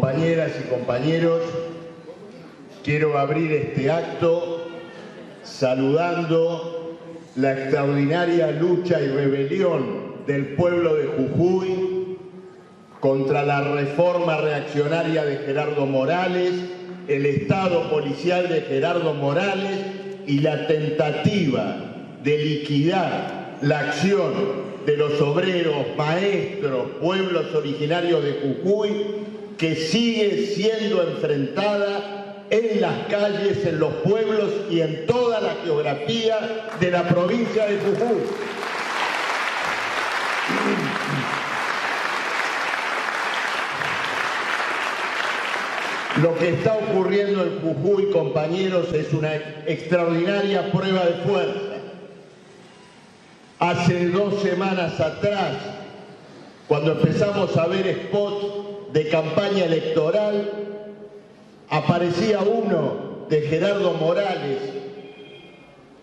compañeras y compañeros, quiero abrir este acto saludando la extraordinaria lucha y rebelión del pueblo de Jujuy contra la reforma reaccionaria de Gerardo Morales, el Estado policial de Gerardo Morales y la tentativa de liquidar la acción de los obreros, maestros, pueblos originarios de Jujuy, que sigue siendo enfrentada en las calles, en los pueblos y en toda la geografía de la provincia de Jujuy. Lo que está ocurriendo en Jujuy, compañeros, es una extraordinaria prueba de fuerza. Hace 2 semanas atrás, cuando empezamos a ver spots de campaña electoral, aparecía uno de Gerardo Morales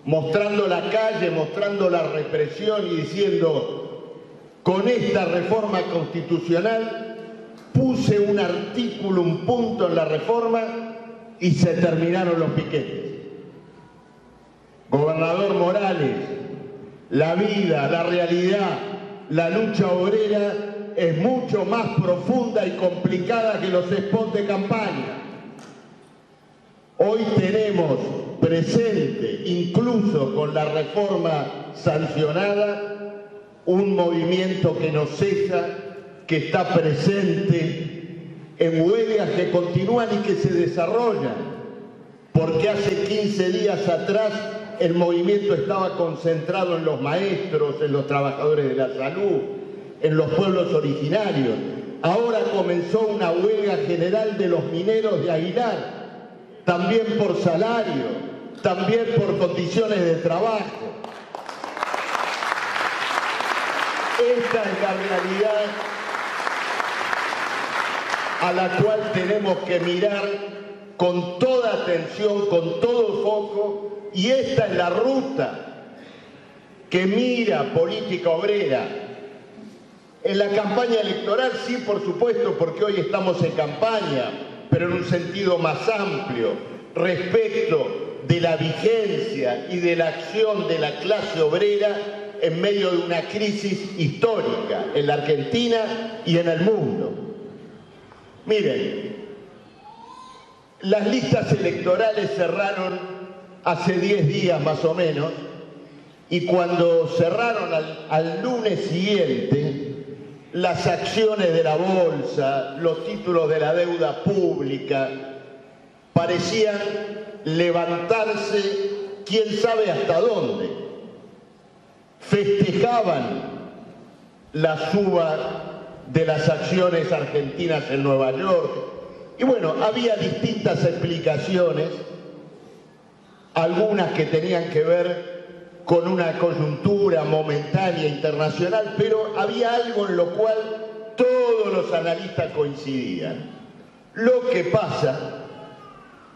mostrando la calle, mostrando la represión y diciendo: con esta reforma constitucional puse un artículo, un punto en la reforma y se terminaron los piquetes. Gobernador Morales, la vida, la realidad, la lucha obrera es mucho más profunda y complicada que los spots de campaña. Hoy tenemos presente, incluso con la reforma sancionada, un movimiento que no cesa, que está presente en huelgas que continúan y que se desarrollan, porque hace 15 días atrás el movimiento estaba concentrado en los maestros, en los trabajadores de la salud, en los pueblos originarios. Ahora comenzó una huelga general de los mineros de Aguilar, también por salario, también por condiciones de trabajo. Esta es la realidad a la cual tenemos que mirar con toda atención, con todo foco, y esta es la ruta que mira Política Obrera. En la campaña electoral sí, por supuesto, porque hoy estamos en campaña, pero en un sentido más amplio, respecto de la vigencia y de la acción de la clase obrera en medio de una crisis histórica en la Argentina y en el mundo. Miren, las listas electorales cerraron hace 10 días más o menos, y cuando cerraron al lunes siguiente, las acciones de la bolsa, los títulos de la deuda pública, parecían levantarse quién sabe hasta dónde. Festejaban la suba de las acciones argentinas en Nueva York. Y bueno, había distintas explicaciones, algunas que tenían que ver con una coyuntura momentánea internacional, pero había algo en lo cual todos los analistas coincidían. Lo que pasa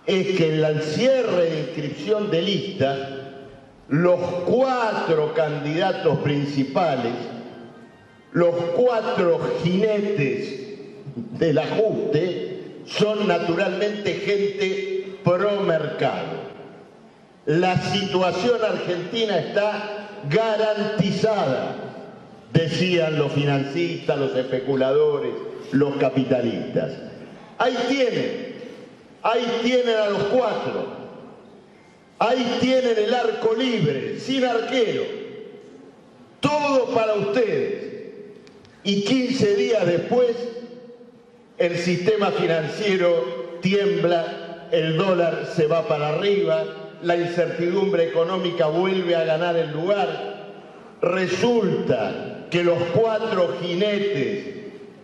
es que en el cierre de inscripción de listas, los 4 candidatos principales, los 4 jinetes del ajuste, son naturalmente gente pro mercado. La situación argentina está garantizada, decían los financistas, los especuladores, los capitalistas. Ahí tienen a los 4, ahí tienen el arco libre, sin arquero, todo para ustedes. Y 15 días después, el sistema financiero tiembla, el dólar se va para arriba, la incertidumbre económica vuelve a ganar el lugar. Resulta que los 4 jinetes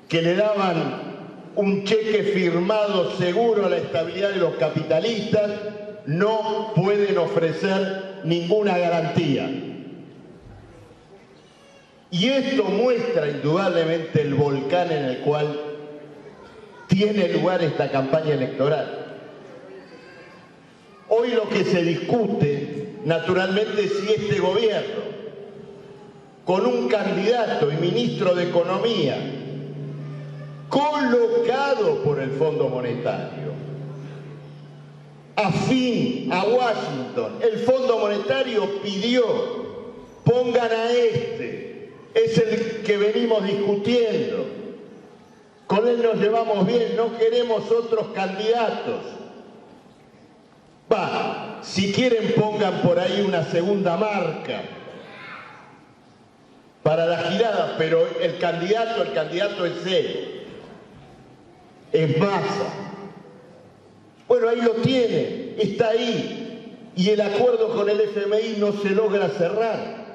que le daban un cheque firmado seguro a la estabilidad de los capitalistas no pueden ofrecer ninguna garantía. Y esto muestra indudablemente el volcán en el cual tiene lugar esta campaña electoral. Hoy lo que se discute, naturalmente, es si este gobierno, con un candidato y ministro de Economía colocado por el Fondo Monetario, afín a Washington. El Fondo Monetario pidió, pongan a este, es el que venimos discutiendo, con él nos llevamos bien, no queremos otros candidatos. Si quieren pongan por ahí una segunda marca para la girada, pero el candidato es él, es Massa. Bueno, ahí lo tiene, está ahí, y el acuerdo con el FMI no se logra cerrar.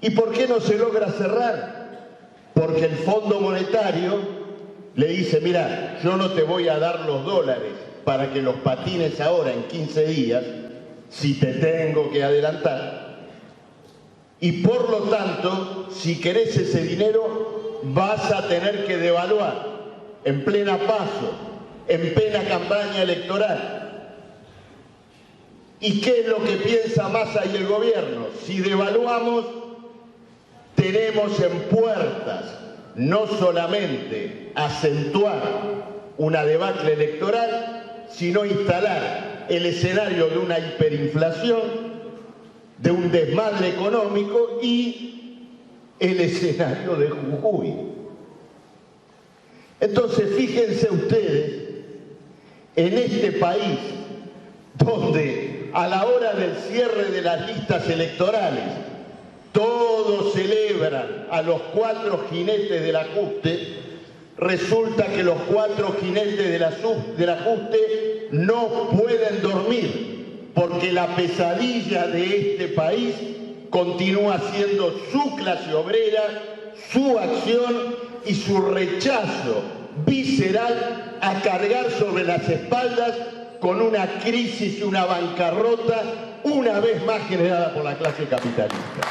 ¿Y por qué no se logra cerrar? Porque el Fondo Monetario le dice, mira, yo no te voy a dar los dólares para que los patines ahora en 15 días, si te tengo que adelantar. Y por lo tanto, si querés ese dinero, vas a tener que devaluar en plena paso, en plena campaña electoral. ¿Y qué es lo que piensa Massa y el gobierno? Si devaluamos, tenemos en puertas no solamente acentuar una debacle electoral, sino instalar el escenario de una hiperinflación, de un desmadre económico y el escenario de Jujuy. Entonces, fíjense ustedes, en este país, donde a la hora del cierre de las listas electorales, todos celebran a los 4 jinetes del ajuste, resulta que los 4 jinetes del ajuste no pueden dormir, porque la pesadilla de este país continúa siendo su clase obrera, su acción y su rechazo visceral a cargar sobre las espaldas con una crisis y una bancarrota una vez más generada por la clase capitalista.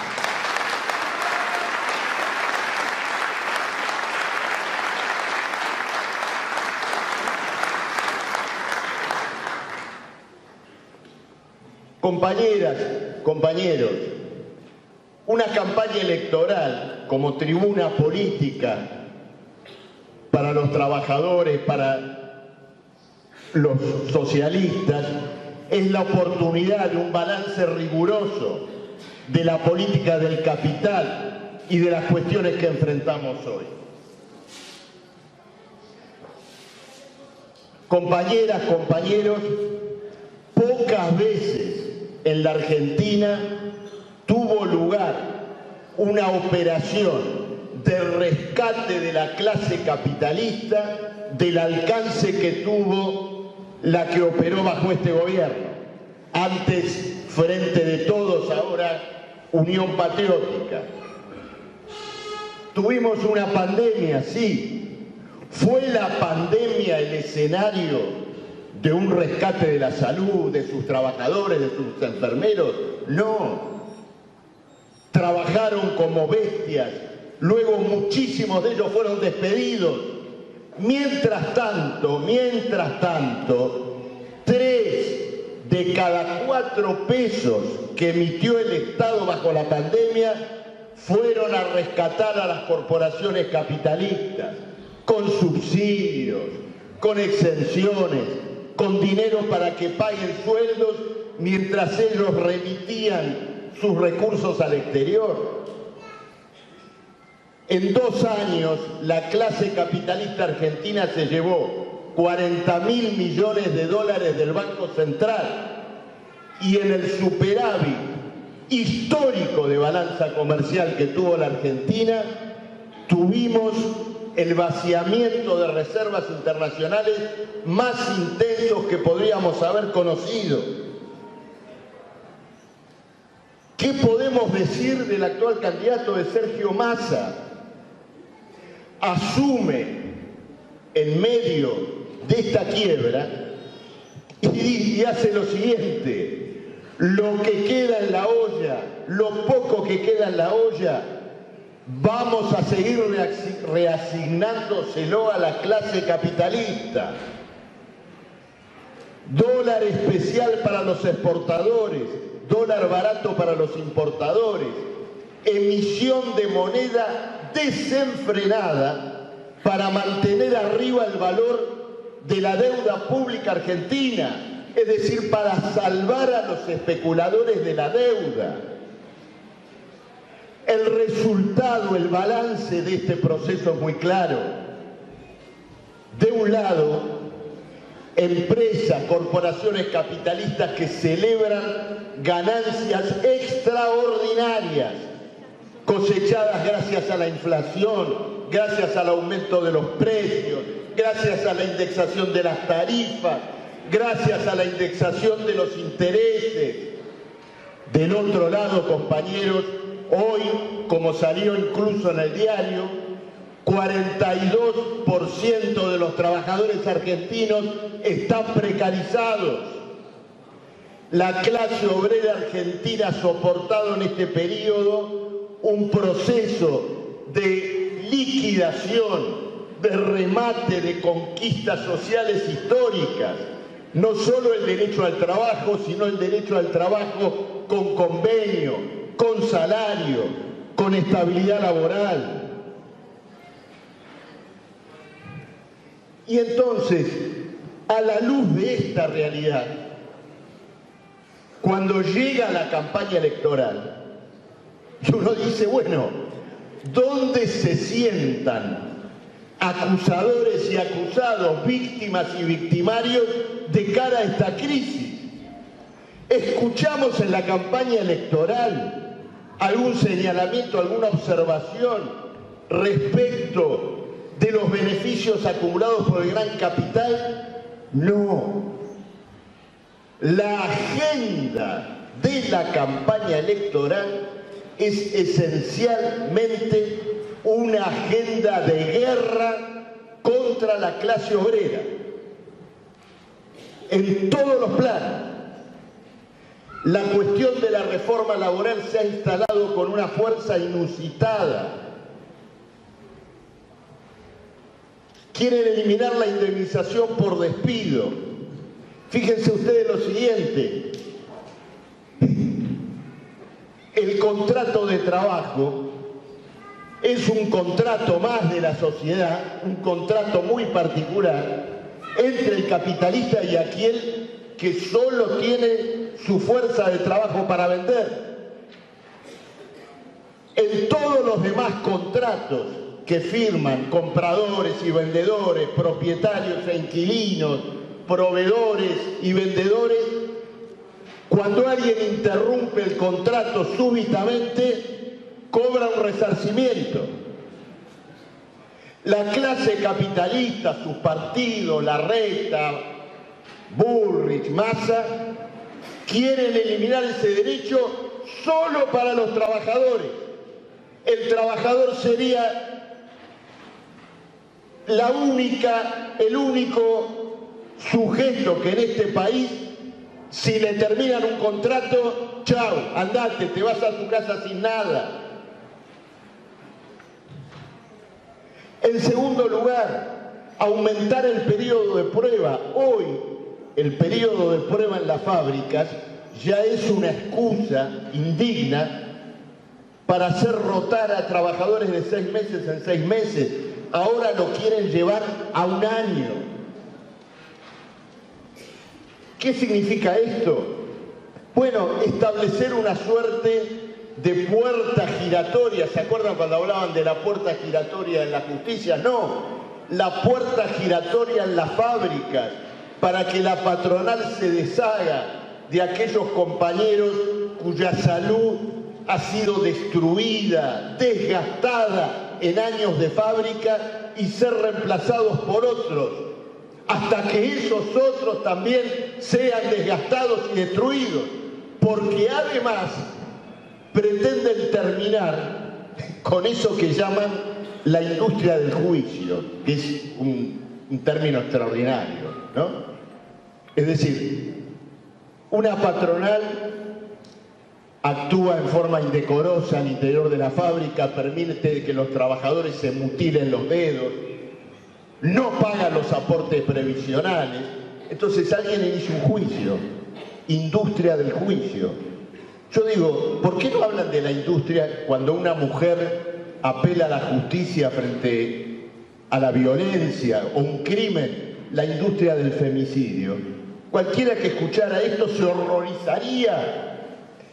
Compañeras, compañeros, una campaña electoral como tribuna política para los trabajadores, para los socialistas, es la oportunidad de un balance riguroso de la política del capital y de las cuestiones que enfrentamos hoy. Compañeras, compañeros, pocas veces en la Argentina tuvo lugar una operación de rescate de la clase capitalista del alcance que tuvo la que operó bajo este gobierno. Antes, Frente de Todos, ahora Unión Patriótica. Tuvimos una pandemia, sí. ¿Fue la pandemia el escenario de un rescate de la salud, de sus trabajadores, de sus enfermeros? No. Trabajaron como bestias, luego muchísimos de ellos fueron despedidos. Mientras tanto, 3 de cada 4 pesos que emitió el Estado bajo la pandemia fueron a rescatar a las corporaciones capitalistas, con subsidios, con exenciones, con dinero para que paguen sueldos mientras ellos remitían sus recursos al exterior. En 2 años, la clase capitalista argentina se llevó 40.000 millones de dólares del Banco Central y en el superávit histórico de balanza comercial que tuvo la Argentina, tuvimos el vaciamiento de reservas internacionales más intensos que podríamos haber conocido. ¿Qué podemos decir del actual candidato de Sergio Massa? Asume en medio de esta quiebra y hace lo siguiente: lo que queda en la olla, lo poco que queda en la olla, vamos a seguir reasignándoselo a la clase capitalista. Dólar especial para los exportadores, dólar barato para los importadores, emisión de moneda desenfrenada para mantener arriba el valor de la deuda pública argentina, es decir, para salvar a los especuladores de la deuda. El resultado, el balance de este proceso es muy claro. De un lado, empresas, corporaciones capitalistas que celebran ganancias extraordinarias, cosechadas gracias a la inflación, gracias al aumento de los precios, gracias a la indexación de las tarifas, gracias a la indexación de los intereses. Del otro lado, compañeros, hoy, como salió incluso en el diario, 42% de los trabajadores argentinos están precarizados. La clase obrera argentina ha soportado en este periodo un proceso de liquidación, de remate de conquistas sociales históricas. No solo el derecho al trabajo, sino el derecho al trabajo con convenio, con salario, con estabilidad laboral. Y entonces, a la luz de esta realidad, cuando llega la campaña electoral, y uno dice, bueno, ¿dónde se sientan acusadores y acusados, víctimas y victimarios de cara a esta crisis? ¿Escuchamos en la campaña electoral algún señalamiento, alguna observación respecto de los beneficios acumulados por el gran capital? No. La agenda de la campaña electoral es esencialmente una agenda de guerra contra la clase obrera, en todos los planos. La cuestión de la reforma laboral se ha instalado con una fuerza inusitada. Quieren eliminar la indemnización por despido. Fíjense ustedes lo siguiente. El contrato de trabajo es un contrato más de la sociedad, un contrato muy particular entre el capitalista y aquel que solo tiene su fuerza de trabajo para vender. En todos los demás contratos que firman compradores y vendedores, propietarios e inquilinos, proveedores y vendedores, cuando alguien interrumpe el contrato súbitamente, cobra un resarcimiento. La clase capitalista, sus partidos, la Reta, Bullrich, Massa, quieren eliminar ese derecho solo para los trabajadores. El trabajador sería el único sujeto que en este país, si le terminan un contrato, chao, andate, te vas a tu casa sin nada. En segundo lugar, aumentar el periodo de prueba. Hoy, el periodo de prueba en las fábricas ya es una excusa indigna para hacer rotar a trabajadores de 6 meses en 6 meses. Ahora lo quieren llevar a 1 año. ¿Qué significa esto? Bueno, establecer una suerte de puerta giratoria. ¿Se acuerdan cuando hablaban de la puerta giratoria en la justicia? No, la puerta giratoria en las fábricas, para que la patronal se deshaga de aquellos compañeros cuya salud ha sido destruida, desgastada en años de fábrica, y ser reemplazados por otros, hasta que esos otros también sean desgastados y destruidos, porque además pretenden terminar con eso que llaman la industria del juicio, que es un término extraordinario, ¿no? Es decir, una patronal actúa en forma indecorosa al interior de la fábrica, permite que los trabajadores se mutilen los dedos, no paga los aportes previsionales. Entonces alguien inicia un juicio, industria del juicio. Yo digo, ¿por qué no hablan de la industria cuando una mujer apela a la justicia frente a la violencia o un crimen, la industria del femicidio. Cualquiera que escuchara esto se horrorizaría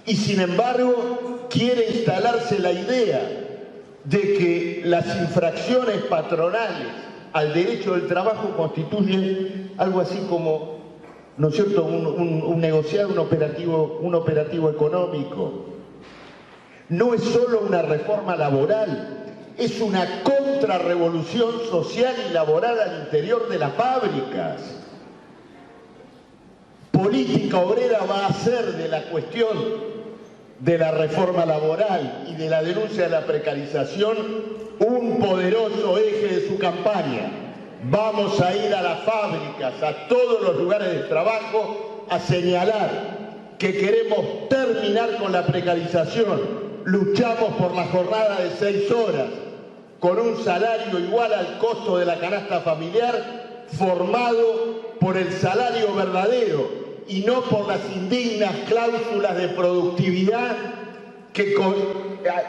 y sin embargo quiere instalarse la idea de que las infracciones patronales al derecho del trabajo constituyen algo así como, ¿no es cierto?, un negociado, un operativo económico. No es solo una reforma laboral, es una contrarrevolución social y laboral al interior de las fábricas. Política Obrera va a hacer de la cuestión de la reforma laboral y de la denuncia de la precarización un poderoso eje de su campaña. Vamos a ir a las fábricas, a todos los lugares de trabajo, a señalar que queremos terminar con la precarización. Luchamos por la jornada de 6 horas, con un salario igual al costo de la canasta familiar, formado por el salario verdadero y no por las indignas cláusulas de productividad que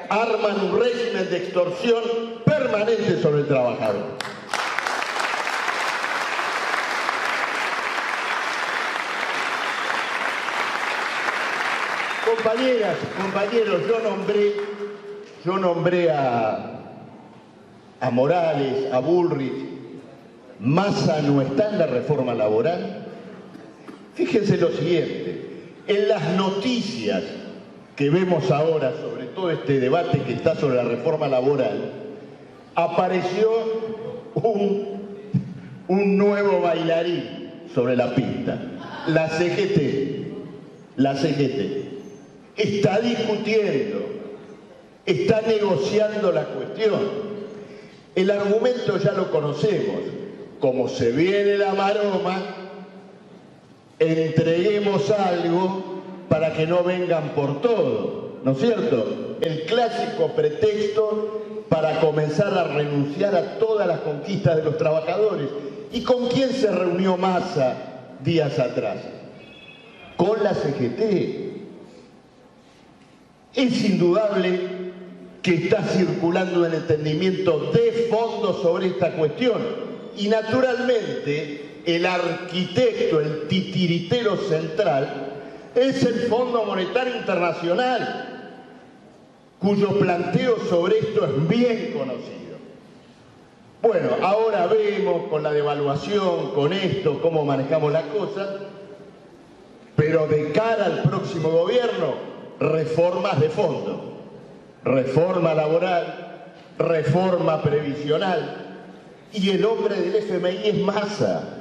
arman un régimen de extorsión permanente sobre el trabajador. Compañeras, compañeros, yo nombré a Morales, a Bullrich. Massa no está en la reforma laboral. Fíjense lo siguiente, en las noticias que vemos ahora sobre todo este debate que está sobre la reforma laboral, apareció un nuevo bailarín sobre la pista, la CGT. La CGT está discutiendo, está negociando la cuestión. El argumento ya lo conocemos, como se viene la maroma, entreguemos algo para que no vengan por todo, ¿no es cierto? El clásico pretexto para comenzar a renunciar a todas las conquistas de los trabajadores. ¿Y con quién se reunió Massa días atrás? Con la CGT. Es indudable que está circulando un entendimiento de fondo sobre esta cuestión y naturalmente el arquitecto, el titiritero central, es el Fondo Monetario Internacional, cuyo planteo sobre esto es bien conocido. Bueno, ahora vemos con la devaluación, con esto, cómo manejamos las cosas, pero de cara al próximo gobierno, reformas de fondo, reforma laboral, reforma previsional, y el hombre del FMI es Massa.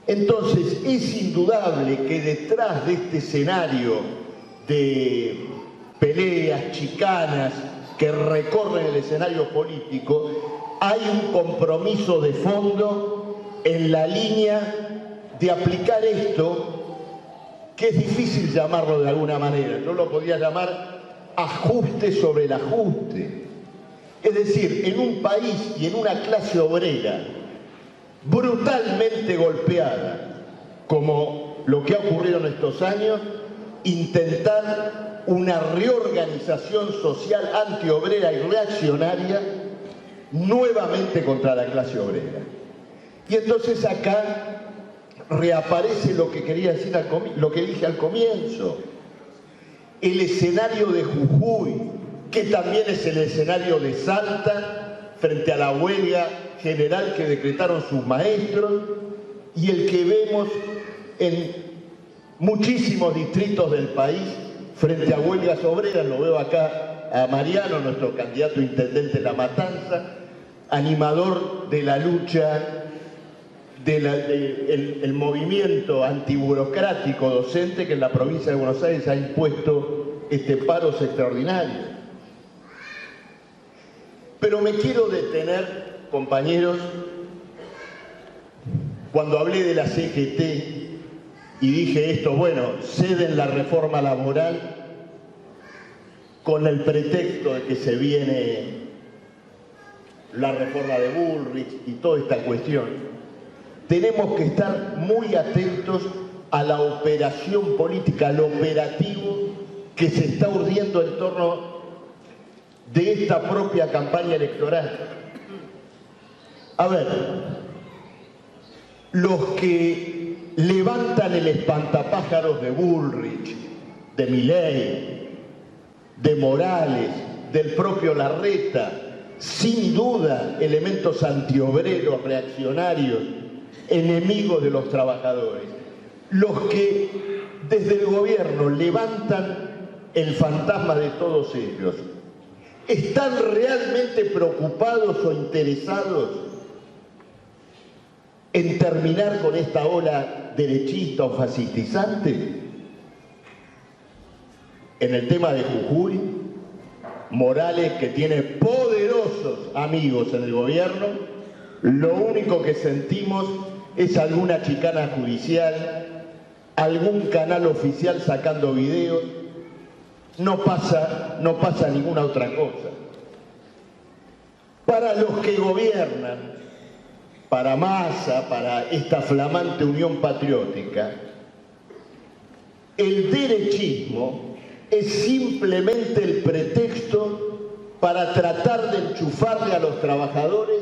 Entonces, es indudable que detrás de este escenario de peleas, chicanas, que recorren el escenario político, hay un compromiso de fondo en la línea de aplicar esto, que es difícil llamarlo de alguna manera. Yo lo podría llamar ajuste sobre el ajuste. Es decir, en un país y en una clase obrera brutalmente golpeada, como lo que ha ocurrido en estos años, intentar una reorganización social antiobrera y reaccionaria nuevamente contra la clase obrera. Y entonces acá reaparece lo que quería decir, lo que dije al comienzo, el escenario de Jujuy, que también es el escenario de Salta, frente a la huelga general que decretaron sus maestros, y el que vemos en muchísimos distritos del país frente a huelgas obreras. Lo veo acá a Mariano, nuestro candidato a intendente de La Matanza, animador de la lucha del movimiento antiburocrático docente que en la provincia de Buenos Aires ha impuesto paros extraordinarios. Pero me quiero detener, compañeros, cuando hablé de la CGT y dije esto, bueno, ceden la reforma laboral con el pretexto de que se viene la reforma de Bullrich y toda esta cuestión. Tenemos que estar muy atentos a la operación política, al operativo que se está urdiendo en torno de esta propia campaña electoral. A ver, los que levantan el espantapájaros de Bullrich, de Milei, de Morales, del propio Larreta, sin duda elementos antiobreros, reaccionarios, enemigos de los trabajadores. Los que desde el gobierno levantan el fantasma de todos ellos, ¿están realmente preocupados o interesados en terminar con esta ola derechista o fascistizante? En el tema de Jujuy, Morales, que tiene poderosos amigos en el gobierno, lo único que sentimos es alguna chicana judicial, algún canal oficial sacando videos. No pasa ninguna otra cosa. Para los que gobiernan, para Massa, para esta flamante Unión Patriótica, el derechismo es simplemente el pretexto para tratar de enchufarle a los trabajadores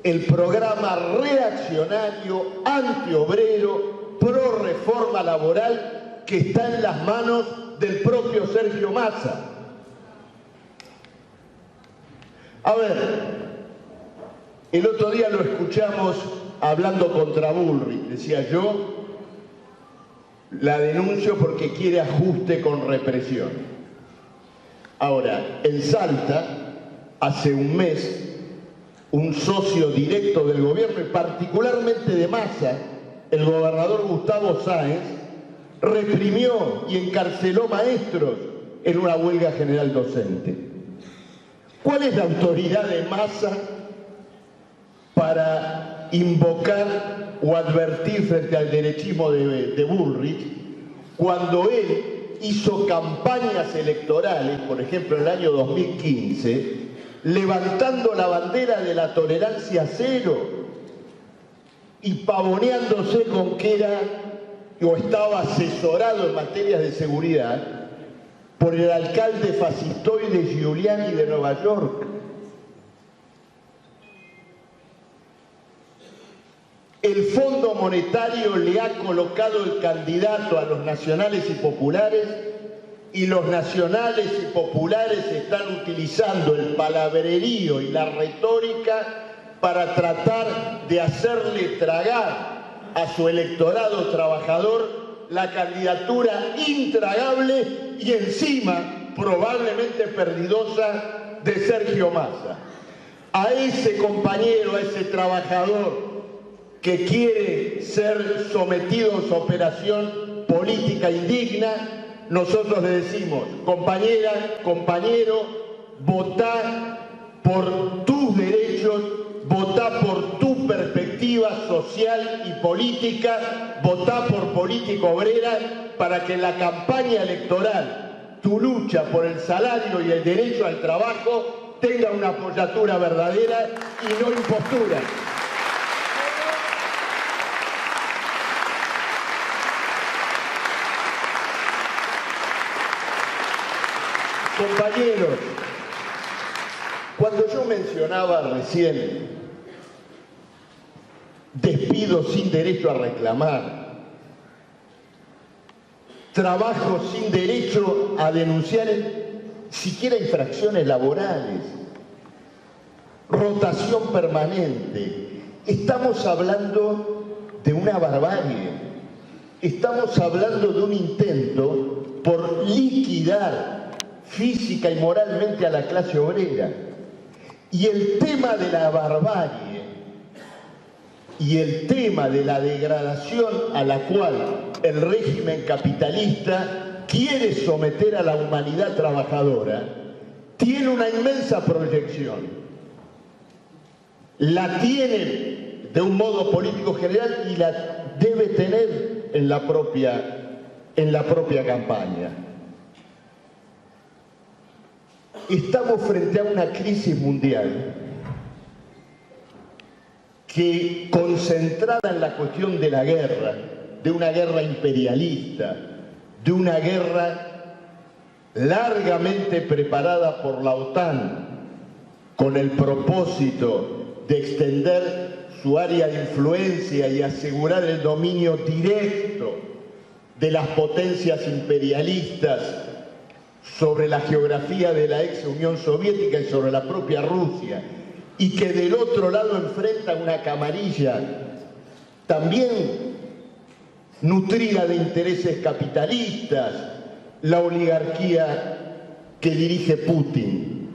el programa reaccionario, antiobrero, pro reforma laboral que está en las manos del propio Sergio Massa. A ver, el otro día lo escuchamos hablando contra Bullrich, decía yo, la denuncio porque quiere ajuste con represión. Ahora, en Salta, hace un mes, un socio directo del gobierno y particularmente de Massa, el gobernador Gustavo Sáenz, reprimió y encarceló maestros en una huelga general docente. ¿Cuál es la autoridad de Massa para invocar o advertir frente al derechismo de Bullrich cuando él hizo campañas electorales, por ejemplo en el año 2015, levantando la bandera de la tolerancia cero y pavoneándose con que era o estaba asesorado en materias de seguridad por el alcalde fascistoide Giuliani de Nueva York? El Fondo Monetario le ha colocado el candidato a los nacionales y populares, y los nacionales y populares están utilizando el palabrerío y la retórica para tratar de hacerle tragar a su electorado trabajador la candidatura intragable y encima probablemente perdidosa de Sergio Massa. A ese compañero, a ese trabajador que quiere ser sometido a su operación política indigna, nosotros le decimos, compañera, compañero, votá por tus derechos, votá por tu perspectiva social y política, votá por política obrera para que en la campaña electoral tu lucha por el salario y el derecho al trabajo tenga una apoyatura verdadera y no impostura. Compañeros, cuando yo mencionaba recién despidos sin derecho a reclamar, trabajo sin derecho a denunciar siquiera infracciones laborales, rotación permanente, estamos hablando de una barbarie, estamos hablando de un intento por liquidar física y moralmente a la clase obrera. Y el tema de la barbarie y el tema de la degradación a la cual el régimen capitalista quiere someter a la humanidad trabajadora tiene una inmensa proyección. La tiene de un modo político general y la debe tener en la propia campaña. Estamos frente a una crisis mundial que, concentrada en la cuestión de la guerra, de una guerra imperialista, de una guerra largamente preparada por la OTAN con el propósito de extender su área de influencia y asegurar el dominio directo de las potencias imperialistas sobre la geografía de la ex Unión Soviética y sobre la propia Rusia, y que del otro lado enfrenta una camarilla también nutrida de intereses capitalistas, la oligarquía que dirige Putin.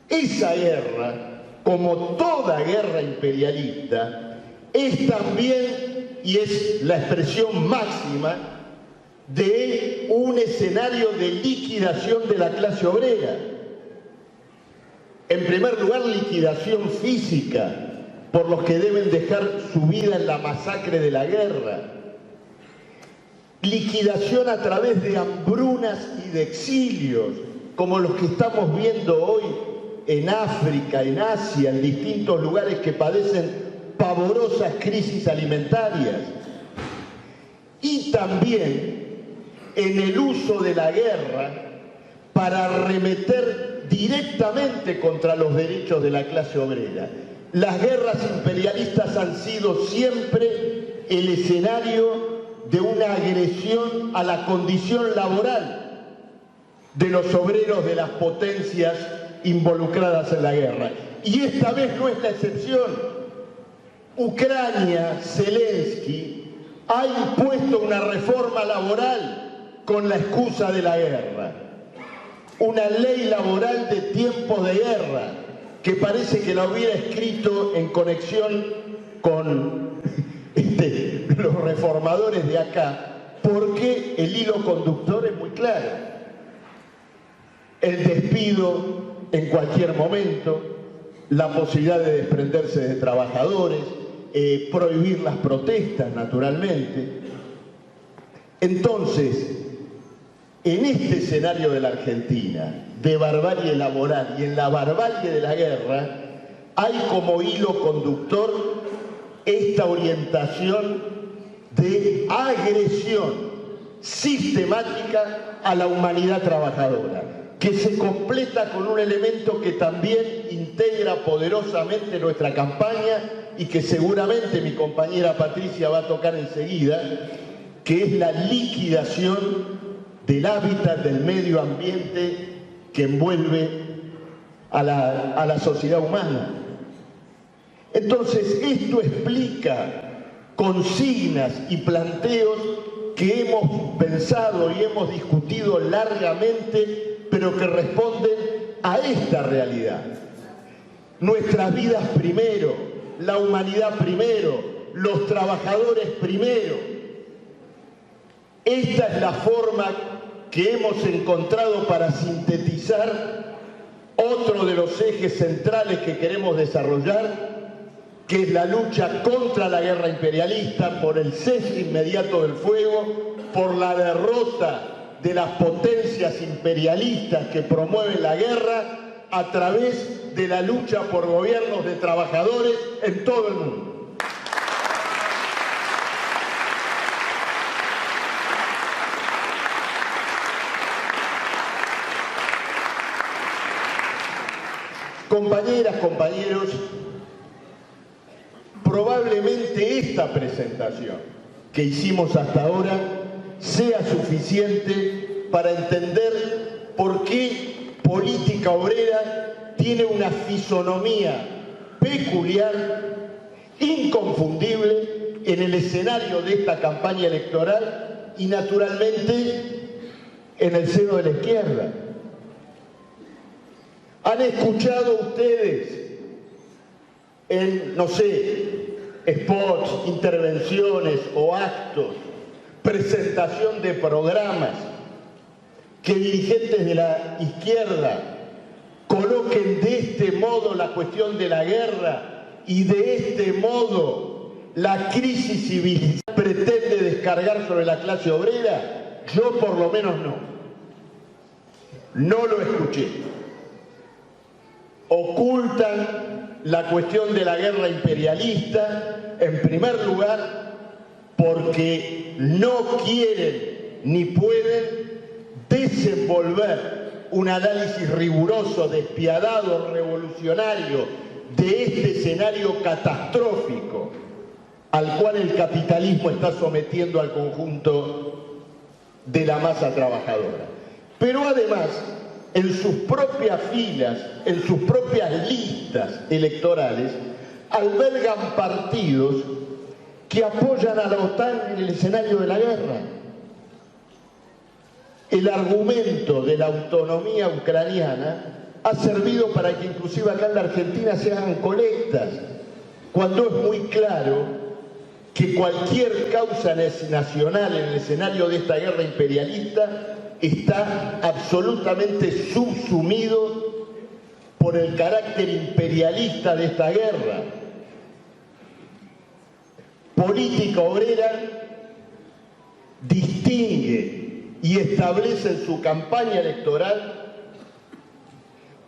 Esa guerra, como toda guerra imperialista, es también, y es la expresión máxima, de un escenario de liquidación de la clase obrera. En primer lugar, liquidación física por los que deben dejar su vida en la masacre de la guerra. Liquidación a través de hambrunas y de exilios, como los que estamos viendo hoy en África, en Asia, en distintos lugares que padecen pavorosas crisis alimentarias. Y también en el uso de la guerra para arremeter directamente contra los derechos de la clase obrera. Las guerras imperialistas han sido siempre el escenario de una agresión a la condición laboral de los obreros de las potencias involucradas en la guerra. Y esta vez no es la excepción. Ucrania, Zelensky, ha impuesto una reforma laboral con la excusa de la guerra. Una ley laboral de tiempos de guerra, que parece que la hubiera escrito en conexión con los reformadores de acá, porque el hilo conductor es muy claro. El despido en cualquier momento, la posibilidad de desprenderse de trabajadores, prohibir las protestas, naturalmente. Entonces, en este escenario de la Argentina, de barbarie laboral y en la barbarie de la guerra, hay como hilo conductor esta orientación de agresión sistemática a la humanidad trabajadora, que se completa con un elemento que también integra poderosamente nuestra campaña y que seguramente mi compañera Patricia va a tocar enseguida, que es la liquidación del hábitat, del medio ambiente que envuelve a la sociedad humana. Entonces, esto explica consignas y planteos que hemos pensado y hemos discutido largamente, pero que responden a esta realidad. Nuestras vidas primero, la humanidad primero, los trabajadores primero. Esta es la forma que hemos encontrado para sintetizar otro de los ejes centrales que queremos desarrollar, que es la lucha contra la guerra imperialista, por el cese inmediato del fuego, por la derrota de las potencias imperialistas que promueven la guerra a través de la lucha por gobiernos de trabajadores en todo el mundo. Compañeras, compañeros, probablemente esta presentación que hicimos hasta ahora sea suficiente para entender por qué política obrera tiene una fisonomía peculiar, inconfundible en el escenario de esta campaña electoral y naturalmente en el seno de la izquierda. ¿Han escuchado ustedes en, no sé, spots, intervenciones o actos, presentación de programas, que dirigentes de la izquierda coloquen de este modo la cuestión de la guerra y de este modo la crisis civil pretende descargar sobre la clase obrera? Yo por lo menos no lo escuché. Ocultan la cuestión de la guerra imperialista, en primer lugar, porque no quieren ni pueden desenvolver un análisis riguroso, despiadado, revolucionario de este escenario catastrófico al cual el capitalismo está sometiendo al conjunto de la masa trabajadora. Pero además, en sus propias filas, en sus propias listas electorales, albergan partidos que apoyan a la OTAN en el escenario de la guerra. El argumento de la autonomía ucraniana ha servido para que inclusive acá en la Argentina se hagan colectas, cuando es muy claro que cualquier causa nacional en el escenario de esta guerra imperialista está absolutamente subsumido por el carácter imperialista de esta guerra. Política Obrera distingue y establece en su campaña electoral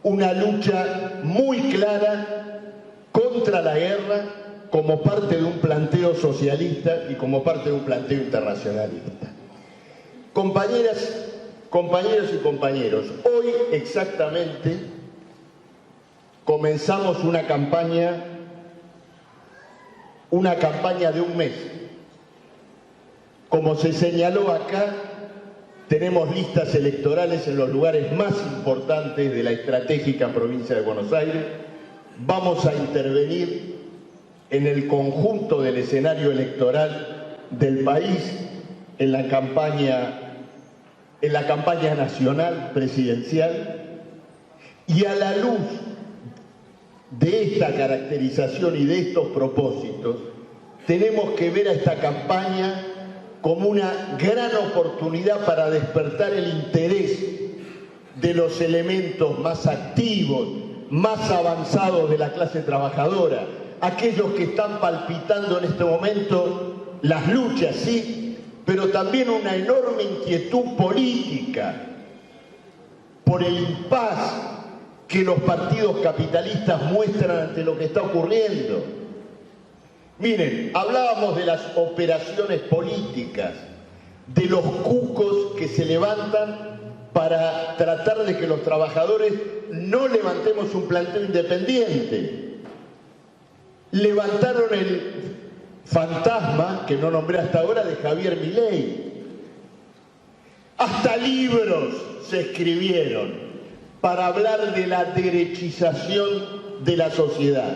una lucha muy clara contra la guerra como parte de un planteo socialista y como parte de un planteo internacionalista. Compañeras, compañeros y compañeros, hoy exactamente comenzamos una campaña de un mes. Como se señaló acá, tenemos listas electorales en los lugares más importantes de la estratégica provincia de Buenos Aires. Vamos a intervenir en el conjunto del escenario electoral del país, en la campaña nacional presidencial, y a la luz de esta caracterización y de estos propósitos, tenemos que ver a esta campaña como una gran oportunidad para despertar el interés de los elementos más activos, más avanzados de la clase trabajadora, aquellos que están palpitando en este momento las luchas, sí, pero también una enorme inquietud política por el impas que los partidos capitalistas muestran ante lo que está ocurriendo. Miren, hablábamos de las operaciones políticas, de los cucos que se levantan para tratar de que los trabajadores no levantemos un planteo independiente. Levantaron el fantasma, que no nombré hasta ahora, de Javier Milei. Hasta libros se escribieron para hablar de la derechización de la sociedad.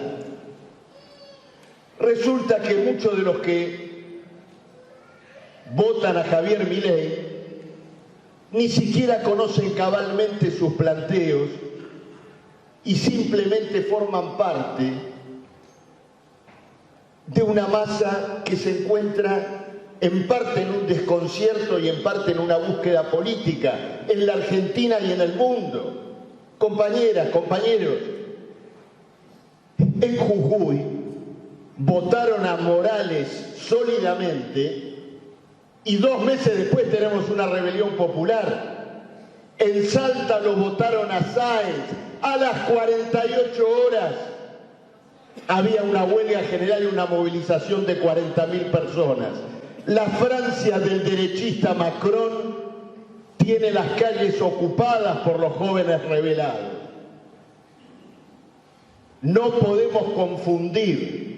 Resulta que muchos de los que votan a Javier Milei ni siquiera conocen cabalmente sus planteos y simplemente forman parte de una masa que se encuentra en parte en un desconcierto y en parte en una búsqueda política en la Argentina y en el mundo. Compañeras, compañeros, en Jujuy votaron a Morales sólidamente y 2 meses después tenemos una rebelión popular. En Salta lo votaron a Sáenz. A las 48 horas había una huelga general y una movilización de 40.000 personas. La Francia del derechista Macron tiene las calles ocupadas por los jóvenes rebelados. No podemos confundir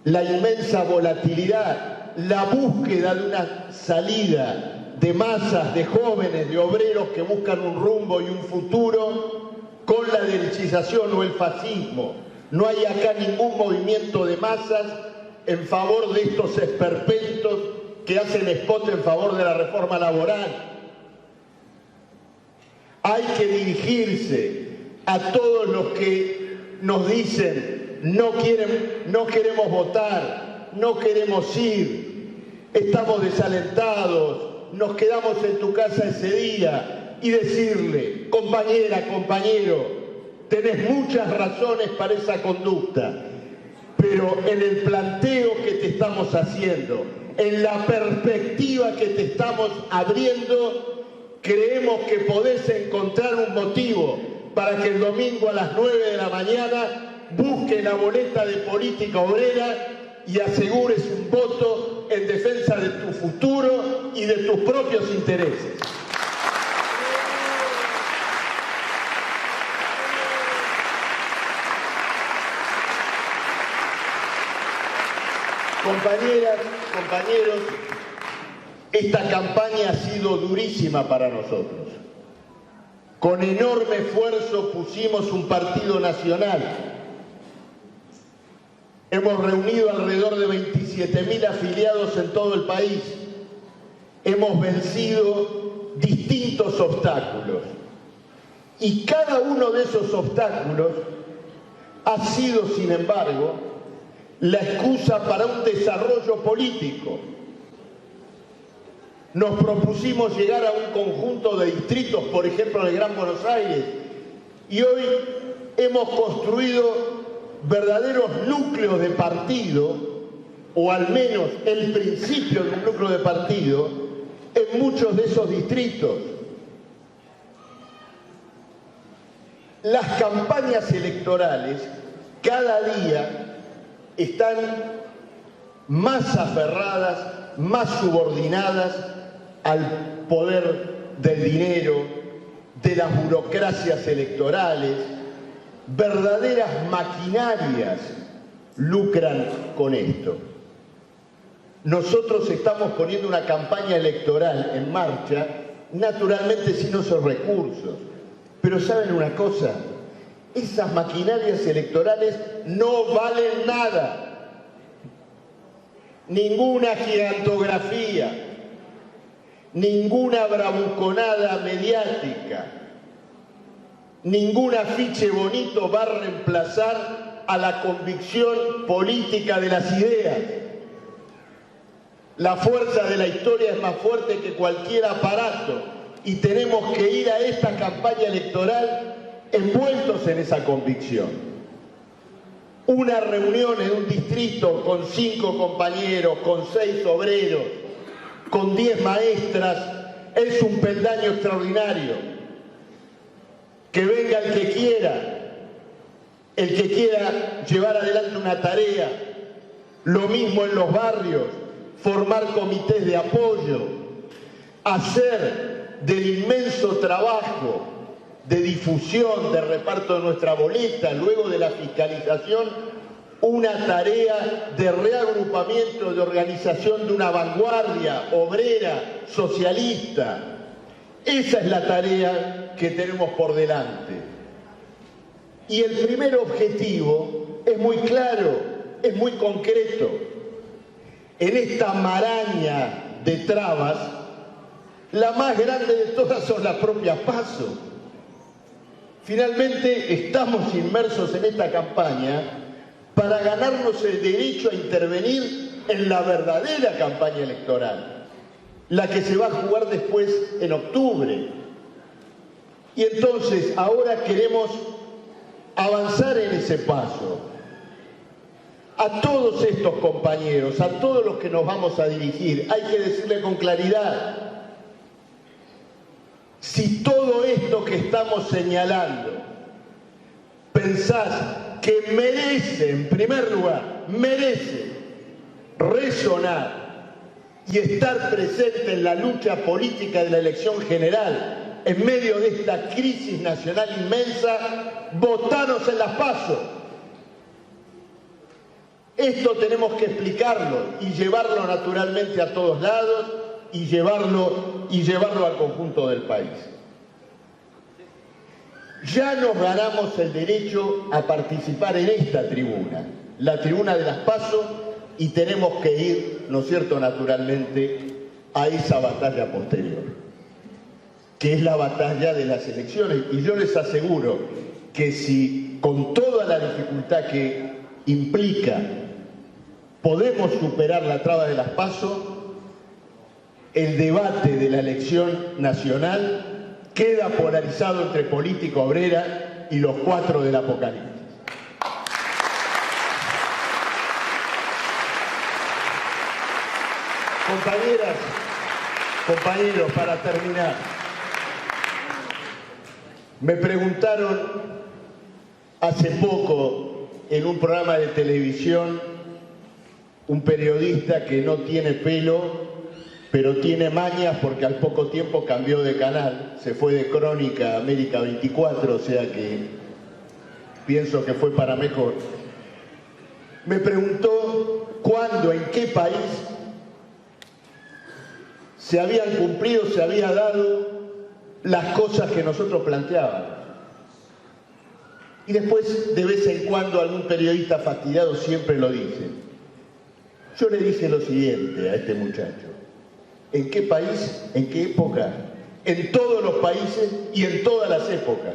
la inmensa volatilidad, la búsqueda de una salida de masas, de jóvenes, de obreros que buscan un rumbo y un futuro, con la derechización o el fascismo. No hay acá ningún movimiento de masas en favor de estos esperpentos que hacen spot en favor de la reforma laboral. Hay que dirigirse a todos los que nos dicen no queremos votar, no queremos ir, estamos desalentados, nos quedamos en tu casa ese día, y decirle, compañera, compañero, tenés muchas razones para esa conducta, pero en el planteo que te estamos haciendo, en la perspectiva que te estamos abriendo, creemos que podés encontrar un motivo para que el domingo a las 9 de la mañana busques la boleta de Política Obrera y asegures un voto en defensa de tu futuro y de tus propios intereses. Compañeras, compañeros, esta campaña ha sido durísima para nosotros. Con enorme esfuerzo pusimos un partido nacional. Hemos reunido alrededor de 27.000 afiliados en todo el país. Hemos vencido distintos obstáculos. Y cada uno de esos obstáculos ha sido, sin embargo, la excusa para un desarrollo político. Nos propusimos llegar a un conjunto de distritos, por ejemplo, en el Gran Buenos Aires, y hoy hemos construido verdaderos núcleos de partido, o al menos el principio de un núcleo de partido, en muchos de esos distritos. Las campañas electorales cada día están más aferradas, más subordinadas al poder del dinero, de las burocracias electorales. Verdaderas maquinarias lucran con esto. Nosotros estamos poniendo una campaña electoral en marcha, naturalmente sin esos recursos. Pero ¿saben una cosa? Esas maquinarias electorales no valen nada. Ninguna gigantografía, ninguna bravuconada mediática, ningún afiche bonito va a reemplazar a la convicción política de las ideas. La fuerza de la historia es más fuerte que cualquier aparato y tenemos que ir a esta campaña electoral envueltos en esa convicción. Una reunión en un distrito con 5 compañeros, con 6 obreros, con 10 maestras, es un peldaño extraordinario. Que venga el que quiera llevar adelante una tarea, lo mismo en los barrios, formar comités de apoyo, hacer del inmenso trabajo de difusión, de reparto de nuestra boleta, luego de la fiscalización, una tarea de reagrupamiento, de organización de una vanguardia obrera, socialista. Esa es la tarea que tenemos por delante. Y el primer objetivo es muy claro, es muy concreto. En esta maraña de trabas, la más grande de todas son las propias PASO. Finalmente estamos inmersos en esta campaña para ganarnos el derecho a intervenir en la verdadera campaña electoral, la que se va a jugar después en octubre. Y entonces ahora queremos avanzar en ese paso. A todos estos compañeros, a todos los que nos vamos a dirigir, hay que decirle con claridad: si todo esto que estamos señalando pensás que merece, en primer lugar, merece resonar y estar presente en la lucha política de la elección general en medio de esta crisis nacional inmensa, votanos en las PASO. Esto tenemos que explicarlo y llevarlo naturalmente a todos lados y llevarlo al conjunto del país. Ya nos ganamos el derecho a participar en esta tribuna, la tribuna de las PASO, y tenemos que ir, ¿no es cierto?, naturalmente, a esa batalla posterior, que es la batalla de las elecciones. Y yo les aseguro que si con toda la dificultad que implica podemos superar la traba de las PASO, el debate de la elección nacional queda polarizado entre política obrera y los 4 del apocalipsis. Compañeras, compañeros, para terminar, me preguntaron hace poco en un programa de televisión un periodista que no tiene pelo, pero tiene mañas porque al poco tiempo cambió de canal, se fue de Crónica a América 24, o sea que pienso que fue para mejor. Me preguntó cuándo, en qué país se habían cumplido, se había dado las cosas que nosotros planteábamos. Y después, de vez en cuando, algún periodista fastidiado siempre lo dice. Yo le dije lo siguiente a este muchacho: ¿en qué país, en qué época? En todos los países y en todas las épocas.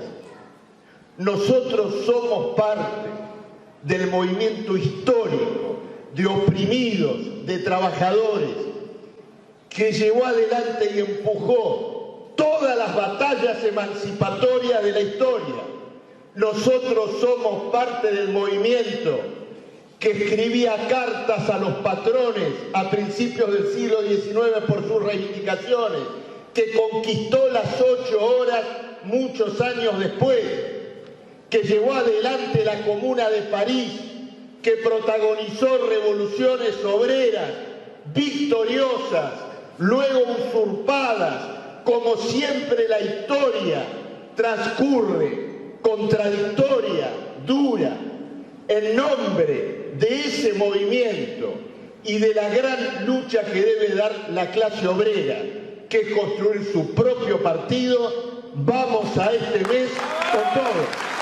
Nosotros somos parte del movimiento histórico de oprimidos, de trabajadores, que llevó adelante y empujó todas las batallas emancipatorias de la historia. Nosotros somos parte del movimiento que escribía cartas a los patrones a principios del siglo XIX por sus reivindicaciones, que conquistó las 8 horas muchos años después, que llevó adelante la Comuna de París, que protagonizó revoluciones obreras victoriosas, luego usurpadas, como siempre la historia transcurre, contradictoria, dura, en nombre de ese movimiento y de la gran lucha que debe dar la clase obrera, que es construir su propio partido. Vamos a este mes con todo.